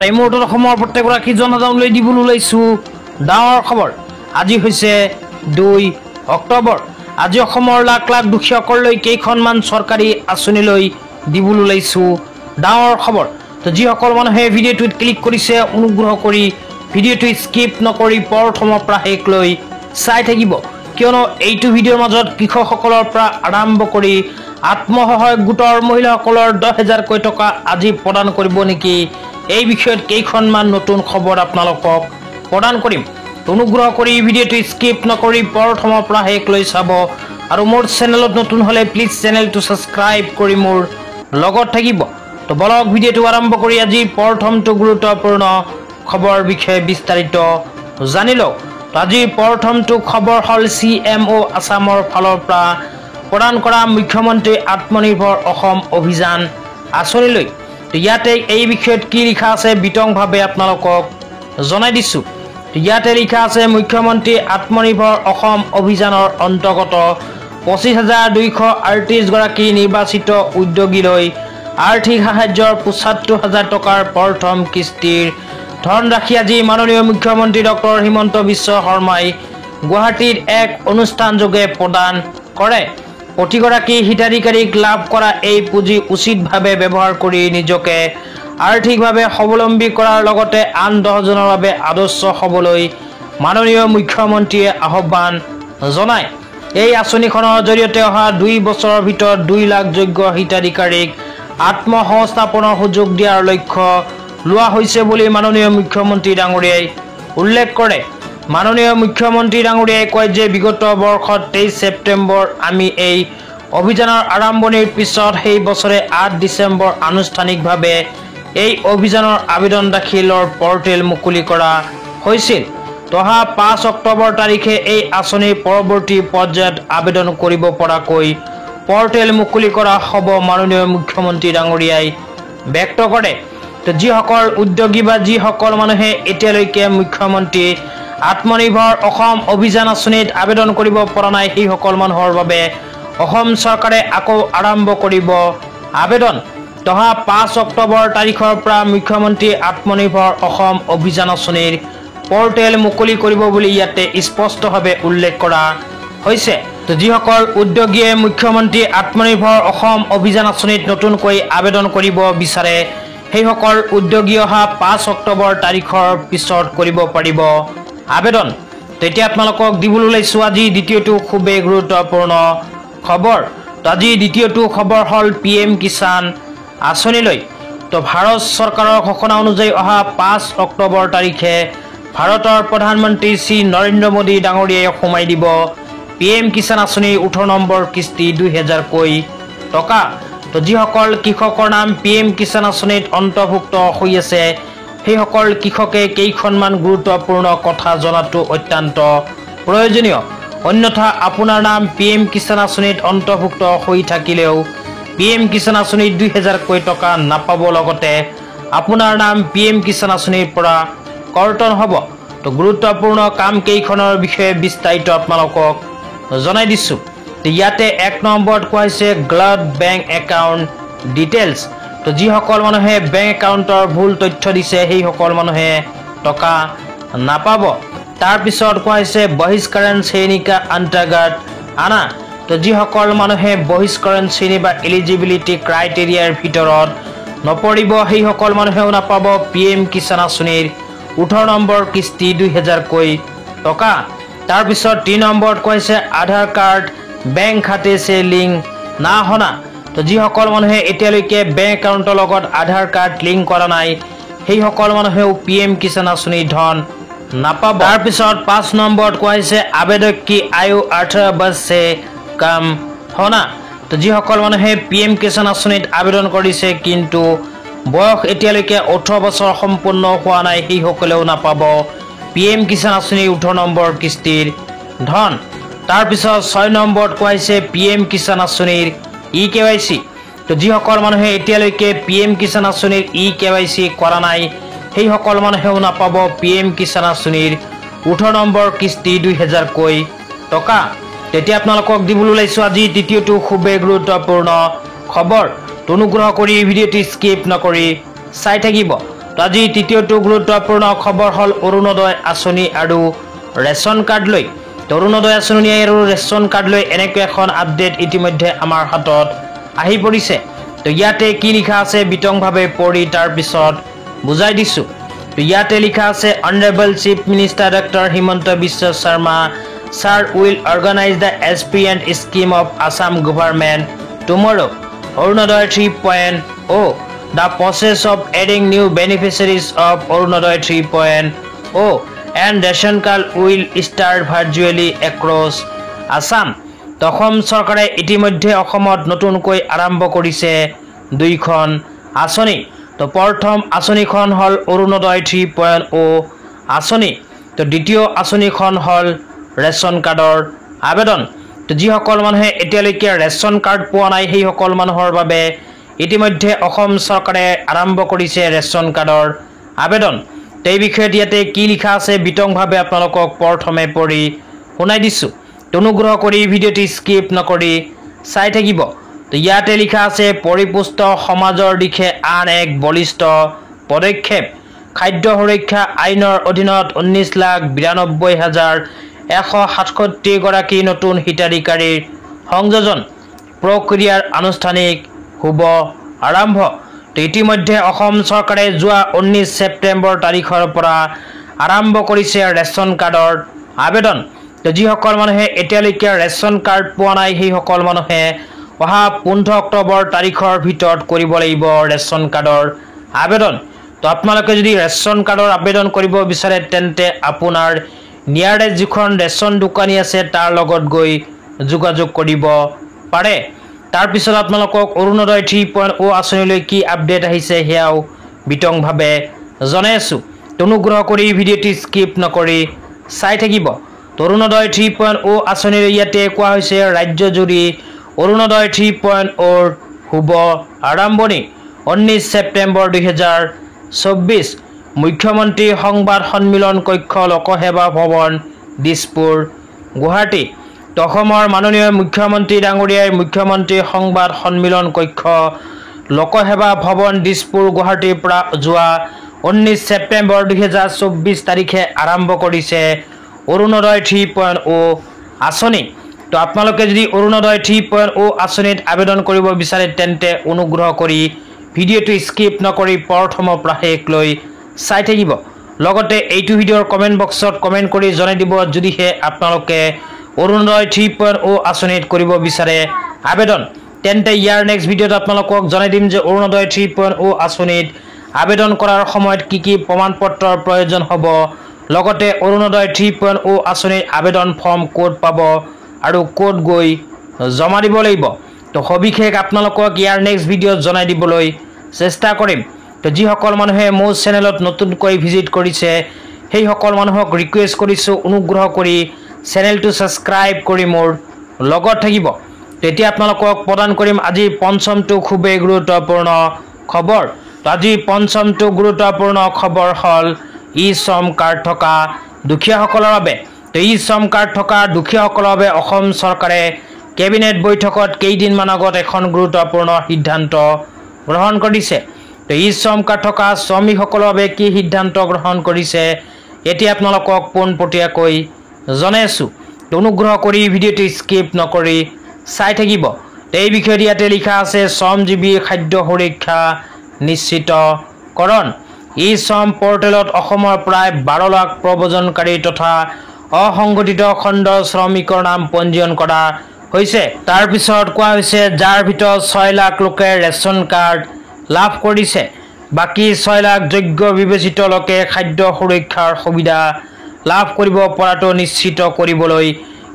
এই মুহূৰ্তত অসমৰ প্ৰত্যেকগৰাকী জনতালৈ দিবলৈ ওলাইছো ডাঙৰ খবৰ। আজি হৈছে 2 অক্টোবৰ। আজি অসমৰ লাখ লাখ দুখীয়াসকললৈ কেইখনমান চৰকাৰী আঁচনিলৈ দিবলৈ ওলাইছো ডাঙৰ খবৰ। তো যিসকল মানুহে ভিডিঅ'টোত ক্লিক কৰিছে অনুগ্ৰহ কৰি ভিডিঅ'টো স্কিপ নকৰি প্ৰথমৰ পৰা শেষলৈ চাই থাকিব, কিয়নো এইটো ভিডিঅ'ৰ মাজত কৃষকসকলৰ পৰা আৰম্ভ কৰি আত্মসহায়ক গোটৰ মহিলাসকলৰ 10,000কৈ টকা আজি প্ৰদান কৰিব নেকি, এই বিষয়ত কেইখনমান নতুন খবৰ আপোনালোকক প্ৰদান কৰিম। অনুগ্ৰহ কৰি ভিডিঅ'টো স্কিপ নকৰি প্ৰথমৰ পৰা শেষলৈ চাব আৰু মোৰ চেনেলত নতুন হ'লে প্লিজ চেনেলটো ছাবস্ক্ৰাইব কৰি মোৰ লগত থাকিব। তো বলক ভিডিঅ'টো আৰম্ভ কৰি আজি প্ৰথমটো গুৰুত্বপূৰ্ণ খবৰ বিষয়ে বিস্তাৰিত জানি লওক। তো আজি প্ৰথমটো খবৰ হ'ল CMO আসামৰ ফালৰ পৰা প্ৰদান কৰা মুখ্যমন্ত্ৰী আত্মনিৰ্ভৰ অসম অভিযান আঁচনিলৈ। তো ইয়াতে এই বিষয়ত কি লিখা আছে বিতংভাৱে আপোনালোকক জনাই দিছোঁ। ইয়াতে লিখা আছে মুখ্যমন্ত্ৰী আত্মনিৰ্ভৰ অসম অভিযানৰ অন্তৰ্গত 25,238 গৰাকী নিৰ্বাচিত উদ্যোগীলৈ আৰ্থিক সাহায্যৰ 75,000 টকাৰ প্ৰথম কিস্তিৰ ধনৰাশি আজি মাননীয় মুখ্যমন্ত্ৰী ডক্টৰ হিমন্ত বিশ্ব শৰ্মাই গুৱাহাটীৰ এক অনুষ্ঠানযোগে প্ৰদান কৰে। প্ৰতিগৰাকী হিতাধিকাৰীক লাভ কৰা এই পুঁজি উচিতভাৱে ব্যৱহাৰ কৰি নিজকে আৰ্থিকভাৱে স্বাৱলম্বী কৰাৰ লগতে আন 10জনৰ বাবে আদৰ্শ হ'বলৈ মাননীয় মুখ্যমন্ত্ৰীয়ে আহ্বান জনায়। এই আঁচনিখনৰ জৰিয়তে অহা 2 বছৰৰ ভিতৰত 2 লাখ যোগ্য হিতাধিকাৰীক আত্মসংস্থাপনৰ সুযোগ দিয়াৰ লক্ষ্য লোৱা হৈছে বুলি মাননীয় মুখ্যমন্ত্ৰী ডাঙৰীয়াই উল্লেখ কৰে। মাননীয় মুখ্যমন্ত্ৰী ডাঙৰীয়াই কয় যে বিগত বৰ্ষত 23 ছেপ্টেম্বৰ আমি এই অভিযানৰ আৰম্ভণিৰ পিছত সেই বছৰে 8 ডিচেম্বৰ আনুষ্ঠানিকভাৱে এই অভিযানৰ আবেদন দাখিলৰ পৰ্টেল মুকলি কৰা হৈছিল। অহা 5 অক্টোবৰ তাৰিখে এই আঁচনিৰ পৰৱৰ্তী পৰ্যায়ত আবেদন কৰিব পৰাকৈ পৰ্টেল মুকলি কৰা হ'ব মাননীয় মুখ্যমন্ত্ৰী ডাঙৰীয়াই ব্যক্ত কৰে। তো যিসকল উদ্যোগী বা যিসকল মানুহে এতিয়ালৈকে মুখ্যমন্ত্ৰী আত্মনিৰ্ভৰ অসম অভিযান আঁচনিত আবেদন কৰিব পৰা নাই, সেইসকল মানুহৰ বাবে অসম চৰকাৰে আকৌ আৰম্ভ কৰিব আবেদন। অহা 5 অক্টোবৰ তাৰিখৰ পৰা মুখ্যমন্ত্ৰী আত্মনিৰ্ভৰ অসম অভিযান আঁচনিৰ পৰ্টেল মুকলি কৰিব বুলি ইয়াতে স্পষ্টভাৱে উল্লেখ কৰা হৈছে। তো যিসকল উদ্যোগীয়ে মুখ্যমন্ত্ৰী আত্মনিৰ্ভৰ অসম অভিযান আঁচনিত নতুনকৈ আবেদন কৰিব বিচাৰে সেইসকল উদ্যোগী অহা 5 অক্টোবৰ তাৰিখৰ পিছত কৰিব পাৰিব আবেদন। তেতিয়া আপোনালোকক দিবলৈ ওলাইছোঁ আজি দ্বিতীয়টো খুবেই গুৰুত্বপূৰ্ণ খবৰ। তো আজি দ্বিতীয়টো খবৰ হ'ল PM কিষাণ আঁচনিলৈ। তো ভাৰত চৰকাৰৰ ঘোষণা অনুযায়ী অহা 5 অক্টোবৰ তাৰিখে ভাৰতৰ প্ৰধানমন্ত্ৰী শ্ৰী নৰেন্দ্ৰ মোদী ডাঙৰীয়াই সোমাই দিব PM কিষাণ আঁচনিৰ 18 নম্বৰ কিস্তি 2,000কৈ টকা। তো যিসকল কৃষকৰ নাম PM কিষাণ আঁচনিত অন্তৰ্ভুক্ত হৈ আছে সেইসকল কৃষকে কেইখনমান গুৰুত্বপূৰ্ণ কথা জনাটো অত্যন্ত প্ৰয়োজনীয়। অন্যথা আপোনাৰ নাম PM কিষাণ আঁচনিত অন্তৰ্ভুক্ত হৈ থাকিলেও PM কিষাণ আঁচনিত 2,000কৈ টকা নাপাব, লগতে আপোনাৰ নাম PM কিষাণ আঁচনিৰ পৰা কৰ্তন হ'ব। তো গুৰুত্বপূৰ্ণ কাম কেইখনৰ বিষয়ে বিস্তাৰিত আপোনালোকক জনাই দিছোঁ। ইয়াতে 1 নম্বৰত কোৱা হৈছে গ্লাড বেংক একাউণ্ট ডিটেইলছ। তো যিসকল মানুহে বেংক একাউণ্টৰ ভুল তথ্য দিছে সেইসকল মানুহে টকা নাপাব। তাৰপিছত কোৱা হৈছে বহিষ্কৰণ শ্ৰেণী কা অন্তৰ্গত আনা। তো যিসকল মানুহে বহিষ্কৰণ শ্ৰেণী বা এলিজিবিলিটি ক্ৰাইটেৰিয়াৰ ভিতৰত নপৰিব সেইসকল মানুহেও নাপাব PM কিষাণ আঁচনিৰ 18 নম্বৰ কিস্তি 2,000কৈ টকা। তাৰপিছত 3 নম্বৰত কৈ আছে আধাৰ কাৰ্ড বেংক খাতে সে লিংক না হোনা। তো যিসকল মানুহে এতিয়ালৈকে বেংক একাউণ্টৰ লগত আধাৰ কাৰ্ড লিংক কৰা নাই সেইসকল মানুহেও PM কিষাণ আঁচনিৰ ধন নাপাব। তাৰপিছত 5 নম্বৰত কোৱা হৈছে আবেদক কি আয়ু 18 বৰ্ষ সে কম হোনা। তো যিসকল মানুহে PM কিষাণ আঁচনিত আবেদন কৰিছে কিন্তু বয়স এতিয়ালৈকে 18 বছৰ সম্পূৰ্ণ হোৱা নাই সেইসকলেও নাপাব PM কিষাণ আঁচনিৰ 18 নম্বৰ কিস্তিৰ ধন। তাৰপিছত 6 নম্বৰত কোৱা হৈছে PM কিষাণ আঁচনিৰ eKYC। তো যিসকল মানুহে এতিয়ালৈকে PM কিষাণ আঁচনিৰ eKYC কৰা নাই সেইসকল মানুহেও নাপাব PM কিষাণ আঁচনিৰ 18 নম্বৰ কিস্তি 2,000কৈ টকা। তেতিয়া আপোনালোকক দিবলৈ ওলাইছোঁ আজি তৃতীয়টো খুবেই গুৰুত্বপূৰ্ণ খবৰ। অনুগ্ৰহ কৰি ভিডিঅ'টি স্কিপ নকৰি চাই থাকিব। তো আজি তৃতীয়টো গুৰুত্বপূৰ্ণ খবৰ হ'ল অৰুণোদয় আঁচনি আৰু ৰেচন কাৰ্ড লৈ। অৰুণোদয় আঁচনি আৰু ৰেচন কাৰ্ড লৈ এনেকৈ এখন আপডেট ইতিমধ্যে আমাৰ হাতত আহি পৰিছে। তো ইয়াতে কি লিখা আছে বিতংভাৱে পঢ়ি তাৰ পিছত বুজাই দিছোঁ। তো ইয়াতে লিখা আছে honourable chief minister doctor Himanta Biswa Sarma sir will organize the aspirant scheme of Assam government tomorrow. Arunodaya 3.0. The process of adding new beneficiaries of Arunodaya 3.0 and ration card will start virtually across Assam. Assam চৰকাৰে ইতিমধ্যে অসমত নতুনকৈ আৰম্ভ কৰিছে দুইখন আঁচনি। তো প্ৰথম আঁচনিখন হ'ল অৰুণোদয় 3.0 আঁচনি। তো দ্বিতীয় আঁচনিখন হ'ল ৰেচন কাৰ্ডৰ আবেদন। তো যিসকল মানুহে এতিয়ালৈকে ৰেচন কাৰ্ড পোৱা নাই সেই সকল মানুহৰ বাবে ইতিমধ্যে অসম চৰকাৰে আৰম্ভ কৰিছে ৰেচন কাৰ্ডৰ আবেদন। তো এই বিষয়ত ইয়াতে কি লিখা আছে বিতংভাৱে আপোনালোকক প্ৰথমে পঢ়ি শুনাই দিছোঁ। অনুগ্ৰহ কৰি ভিডিঅ'টি স্কিপ নকৰি চাই থাকিব। তো ইয়াতে লিখা আছে পৰিপুষ্ট সমাজৰ দিশে আন এক বলিষ্ঠ পদক্ষেপ। খাদ্য সুৰক্ষা আইনৰ অধীনত 19,92,167 গৰাকী নতুন হিতাধিকাৰীৰ সংযোজন প্ৰক্ৰিয়াৰ আনুষ্ঠানিক শুভ আৰম্ভ। তো ইতিমধ্যে অসম চৰকাৰে যোৱা 19 ছেপ্টেম্বৰ তাৰিখৰ পৰা আৰম্ভ কৰিছে ৰেচন কাৰ্ডৰ আবেদন। তো যিসকল মানুহে এতিয়ালৈকে ৰেচন কাৰ্ড পোৱা নাই সেইসকল মানুহে অহা 15 অক্টোবৰ তাৰিখৰ ভিতৰত কৰিব লাগিব ৰেচন কাৰ্ডৰ আবেদন। তো আপোনালোকে যদি ৰেচন কাৰ্ডৰ আবেদন কৰিব বিচাৰে তেন্তে আপোনাৰ নিয়াৰেষ্ট যিখন ৰেচন দোকানী আছে তাৰ লগত গৈ যোগাযোগ কৰিব পাৰে। তাৰপিছত আপোনালোকক অৰুণোদয় 3.0 আঁচনিলৈ কি আপডেট আহিছে সেয়াও বিতংভাৱে জনাই আছোঁ। অনুগ্ৰহ কৰি ভিডিঅ'টি স্কিপ নকৰি চাই থাকিব। অৰুণোদয় 3.0 আঁচনিৰ ইয়াতে কোৱা হৈছে ৰাজ্যজুৰি অৰুণোদয় 3.0 শুভ আৰম্ভণি 19 ছেপ্টেম্বৰ 2024। মুখ্যমন্ত্ৰী সংবাদ সন্মিলন কক্ষ লোকসেৱা ভৱন দিছপুৰ গুৱাহাটী। অসমৰ মাননীয় মুখ্যমন্ত্ৰী ডাঙৰীয়াই মুখ্যমন্ত্ৰী সংবাদ সন্মিলন কক্ষ লোকসেৱা ভৱন দিছপুৰ গুৱাহাটীৰ পৰা যোৱা 19 ছেপ্টেম্বৰ 2024 তাৰিখে আৰম্ভ কৰিছে অৰুণোদয় 3.0 আঁচনি। তো আপোনালোকে যদি অৰুণোদয় 3.0 আঁচনিত আবেদন কৰিব বিচাৰে তেন্তে অনুগ্ৰহ কৰি ভিডিঅ'টো স্কিপ নকৰি প্ৰথমৰ পৰা শেষলৈ চাই থাকিব। লগতে এইটো ভিডিঅ'ৰ কমেণ্ট বক্সত কমেণ্ট কৰি জনাই দিব যদিহে আপোনালোকে অৰুণোদয় 3.0 আঁচনিত কৰিব বিচাৰে আবেদন। তেন্তে ইয়াৰ নেক্সট ভিডিঅ'ত আপোনালোকক জনাই দিম যে অৰুণোদয় 3.0 আঁচনিত আবেদন কৰাৰ সময়ত কি কি প্ৰমাণ পত্ৰৰ প্ৰয়োজন হ'ব, লগতে অৰুণোদয় 3.0 আঁচনিৰ আবেদন ফৰ্ম ক'ত পাব আৰু ক'ত গৈ জমা দিব লাগিব। তো সবিশেষ আপোনালোকক ইয়াৰ নেক্সট ভিডিঅ'ত জনাই দিবলৈ চেষ্টা কৰিম। তো যিসকল মানুহে মোৰ চেনেলত নতুনকৈ ভিজিট কৰিছে সেইসকল মানুহক ৰিকুৱেষ্ট কৰিছোঁ অনুগ্ৰহ কৰি চেনেলটো ছাবস্ক্ৰাইব কৰি মোৰ লগত থাকিব। তেতিয়া আপোনালোকক প্ৰদান কৰিম আজি পঞ্চমটো খুবেই গুৰুত্বপূৰ্ণ খবৰ। তো আজি পঞ্চমটো গুৰুত্বপূৰ্ণ খবৰ হ'ল ই শ্ৰম কাৰ্ড থকা দুখীয়াসকলৰ বাবে। তো ই শ্ৰম কাৰ্ড থকা দুখীয়াসকলৰ বাবে অসম চৰকাৰে কেবিনেট বৈঠকত কেইদিনমান আগত এখন গুৰুত্বপূৰ্ণ সিদ্ধান্ত গ্ৰহণ কৰিছে। তো ই শ্ৰম কাৰ্ড থকা শ্ৰমিকসকলৰ বাবে কি সিদ্ধান্ত গ্ৰহণ কৰিছে এতিয়া আপোনালোকক পোনপটীয়াকৈ জনাই আছোঁ। অনুগ্ৰহ কৰি ভিডিঅ'টো স্কিপ নকৰি চাই থাকিব। এই বিষয়ত ইয়াতে লিখা আছে শ্ৰমজীৱী খাদ্য সুৰক্ষা নিশ্চিতকৰণ। ই শ্ৰম পৰ্টেলত অসমৰ প্ৰায় 12 লাখ প্ৰব্ৰজনকাৰী তথা অসংগঠিত খণ্ডৰ শ্ৰমিকৰ নাম পঞ্জীয়ন কৰা হৈছে। তাৰপিছত কোৱা হৈছে যাৰ ভিতৰত 6 লাখ লোকে ৰেচন কাৰ্ড লাভ কৰিছে। বাকী 6 লাখ যোগ্য বিবেচিত লোকে খাদ্য সুৰক্ষাৰ সুবিধা লাভ কৰিব পৰাটো নিশ্চিত কৰিবলৈ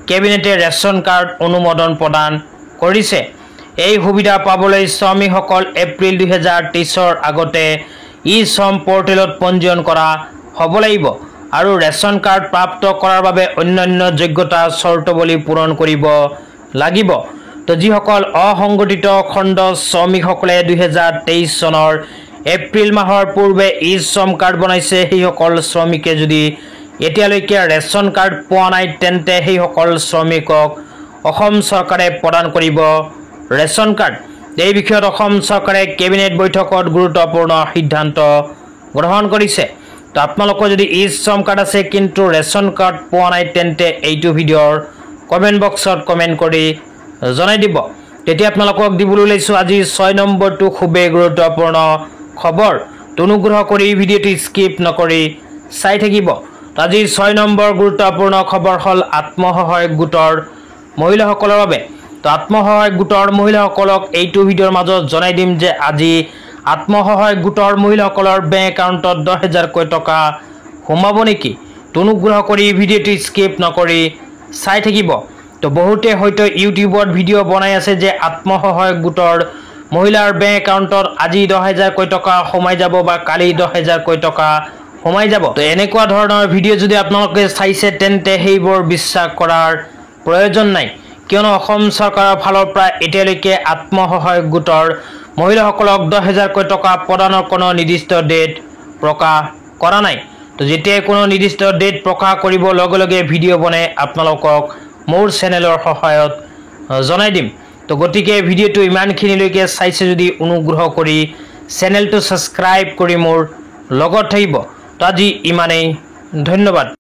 কেবিনেটে ৰেচন কাৰ্ড অনুমোদন প্ৰদান কৰিছে। এই সুবিধা পাবলৈ শ্ৰমিকসকল এপ্ৰিল 2023ৰ আগতে ই শ্ৰম পৰ্টেলত পঞ্জীয়ন কৰা হ'ব লাগিব আৰু ৰেচন কাৰ্ড প্ৰাপ্ত কৰাৰ বাবে অন্যান্য যোগ্যতা চৰ্তাৱলী পূৰণ কৰিব লাগিব। তো যিসকল অসংগঠিত খণ্ড শ্ৰমিকসকলে 2023 চনৰ এপ্ৰিল মাহৰ পূৰ্বে ই শ্ৰম কাৰ্ড বনাইছে সেইসকল শ্ৰমিকে যদি এতিয়ালৈকে ৰেচন কাৰ্ড পোৱা নাই তেন্তে সেইসকল শ্ৰমিকক অসম চৰকাৰে প্ৰদান কৰিব ৰেচন কাৰ্ড। এই বিষয়ত অসম চৰকাৰে কেবিনেট বৈঠকত গুৰুত্বপূৰ্ণ সিদ্ধান্ত গ্ৰহণ কৰিছে। তো আপোনালোকৰ যদি ই শ্ৰম কাৰ্ড আছে কিন্তু ৰেচন কাৰ্ড পোৱা নাই তেন্তে এইটো ভিডিঅ'ৰ কমেণ্ট বক্সত কমেণ্ট কৰি জনাই দিব। তেতিয়া আপোনালোকক দিবলৈ ওলাইছোঁ আজি 6 নম্বৰটো খুবেই গুৰুত্বপূৰ্ণ খবৰ। তো অনুগ্ৰহ কৰি ভিডিঅ'টো স্কিপ নকৰি চাই থাকিব। আজি 6 নম্বৰ গুৰুত্বপূৰ্ণ খবৰ হ'ল আত্মসহায়ক গোটৰ মহিলাসকলৰ বাবে। তো আত্মসহায়ক গোটৰ মহিলাসকলক এইটো ভিডিঅ'ৰ মাজত জনাই দিম যে আজি আত্মসহায়ক গোটৰ মহিলাসকলৰ বেংক একাউণ্টত 10,000কৈ টকা সোমাব নেকি। তো অনুগ্ৰহ কৰি ভিডিঅ'টো স্কিপ নকৰি চাই থাকিব। তো বহুতে হয়তো ইউটিউবত ভিডিঅ' বনাই আছে যে আত্মসহায়ক গোটৰ মহিলাৰ বেংক একাউণ্টত আজি 10,000কৈ টকা সোমাই যাব বা কালি 10,000কৈ টকা সোমাই যাব। তো এনেকুৱা ধৰণৰ ভিডিঅ' যদি আপোনালোকে চাইছে তেন্তে সেইবোৰ বিশ্বাস কৰাৰ প্ৰয়োজন নাই, কিয়নো অসম চৰকাৰৰ ফালৰ পৰা এতিয়ালৈকে আত্মসহায়ক গোটৰ মহিলাসকলক 10,000কৈ টকা প্ৰদানৰ কোনো নিৰ্দিষ্ট ডেট প্ৰকাশ কৰা নাই। তো যেতিয়াই কোনো নিৰ্দিষ্ট ডেট প্ৰকাশ কৰিব লগে লগে ভিডিঅ' বনাই আপোনালোকক মোৰ চেনেলৰ সহায়ত জনাই দিম। তো গতিকে ভিডিঅ'টো ইমানখিনিলৈকে চাইছে যদি অনুগ্ৰহ কৰি চেনেলটো ছাবস্ক্ৰাইব কৰি মোৰ লগত থাকিব। তো আজি ইমানেই, ধন্যবাদ।